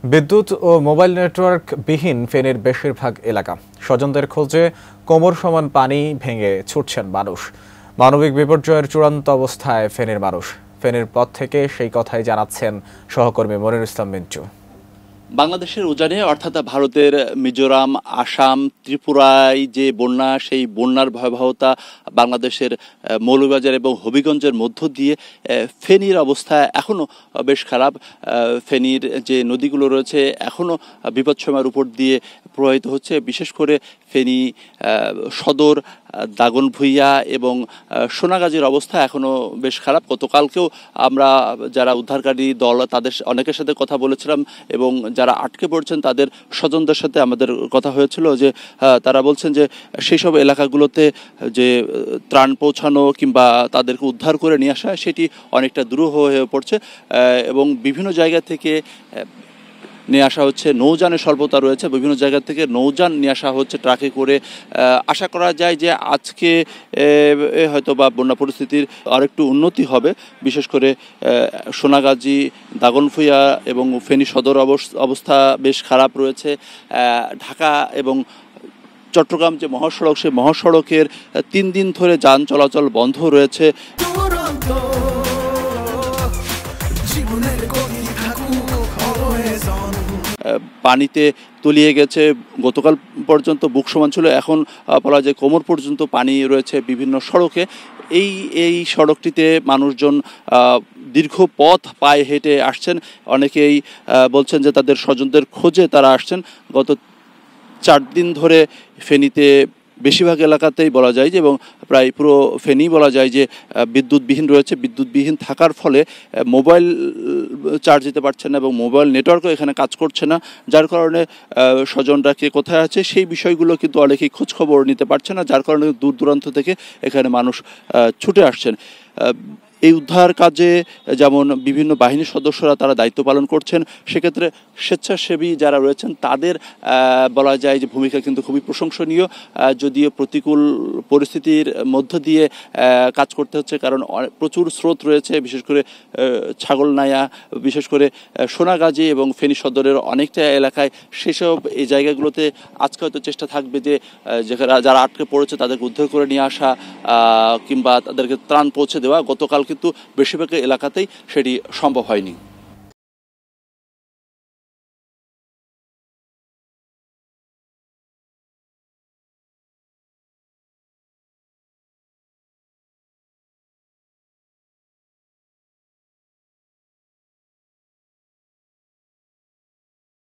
বিদ্যুৎ ও mobile network বিহীন ফেনীর বেশিরভাগ এলাকা। স্বজনদের খোঁজে কোমর সমান পানি ভেঙে ছুটছেন মানুষ। মানবিক বিপর্যয়ের চূড়ান্ত অবস্থায় ফেনীর মানুষ। ফেনীর পথ থেকে সেই কথাই জানাচ্ছেন সহকর্মী মনির ইসলাম মিন্টু। বাংলাদেশের উজানে অর্থাৎ ভারতের মিজোরাম, আসাম, ত্রিপুরায় যে বন্যা, সেই বন্যার ভয়াবহতা বাংলাদেশের মৌলভীবাজার এবং হবিগঞ্জের মধ্য দিয়ে ফেনীর অবস্থা এখনও বেশ খারাপ। ফেনীর যে নদীগুলো রয়েছে এখনও বিপদসীমার উপর দিয়ে প্রবাহিত হচ্ছে। বিশেষ করে ফেনী সদর, দাগনভূঞা এবং সোনাগাজীর অবস্থা এখনও বেশ খারাপ। গতকালকেও আমরা যারা উদ্ধারকারী দল তাদের অনেকের সাথে কথা বলেছিলাম এবং যারা আটকে পড়ছেন তাদের স্বজনদের সাথে আমাদের কথা হয়েছিল যে তারা বলছেন যে সেই সব এলাকাগুলোতে যে ত্রাণ পৌঁছানো কিংবা তাদেরকে উদ্ধার করে নিয়ে আসা সেটি অনেকটা দুরূহ হয়ে পড়ছে এবং বিভিন্ন জায়গা থেকে নিয়ে আসা হচ্ছে। নৌযানের স্বল্পতা রয়েছে, বিভিন্ন জায়গা থেকে নৌযান নিয়ে আসা হচ্ছে ট্রাকে করে। আশা করা যায় যে আজকে হয়তো বা বন্যা পরিস্থিতির আরেকটু উন্নতি হবে। বিশেষ করে সোনাগাজী, দাগনভূঞা এবং ফেনী সদর অবস্থা বেশ খারাপ রয়েছে। ঢাকা এবং চট্টগ্রাম যে মহাসড়ক, সেই মহাসড়কের 3 দিন ধরে যান চলাচল বন্ধ রয়েছে। পানিতে তলিয়ে গেছে। গতকাল পর্যন্ত বুক সমান ছিল, এখন বলা যায় কোমর পর্যন্ত পানি রয়েছে বিভিন্ন সড়কে। এই সড়কটিতে মানুষজন দীর্ঘ পথ পায়ে হেঁটে আসছেন। অনেকেই বলছেন যে তাদের স্বজনদের খোঁজে তারা আসছেন। গত 4 দিন ধরে ফেনীতে বেশিরভাগ এলাকাতেই বলা যায় যে এবং প্রায় পুরো ফেনী বলা যায় যে বিদ্যুৎবিহীন রয়েছে। বিদ্যুৎবিহীন থাকার ফলে মোবাইল চার্জ দিতে পারছে না এবং মোবাইল নেটওয়ার্কও এখানে কাজ করছে না, যার কারণে স্বজনরা কে কোথায় আছে সেই বিষয়গুলো কিন্তু অনেকেই খোঁজখবর নিতে পারছে না, যার কারণে দূর দূরান্ত থেকে এখানে মানুষ ছুটে আসছেন। এই উদ্ধার কাজে যেমন বিভিন্ন বাহিনীর সদস্যরা তারা দায়িত্ব পালন করছেন, সেক্ষেত্রে স্বেচ্ছাসেবী যারা রয়েছেন তাদের বলা যায় যে ভূমিকা কিন্তু খুবই প্রশংসনীয়। যদিও প্রতিকূল পরিস্থিতির মধ্য দিয়ে কাজ করতে হচ্ছে, কারণ প্রচুর স্রোত রয়েছে, বিশেষ করে ছাগলনাইয়া, বিশেষ করে সোনাগাজী এবং ফেনী সদরের অনেকটা এলাকায়। সেসব এই জায়গাগুলোতে আজকে হয়তো চেষ্টা থাকবে যে যারা আটকে পড়েছে তাদেরকে উদ্ধার করে নিয়ে আসা কিংবা তাদেরকে ত্রাণ পৌঁছে দেওয়া। গতকাল কিন্তু বেশিরভাগ এলাকাতেই সেটি সম্ভব হয়নি।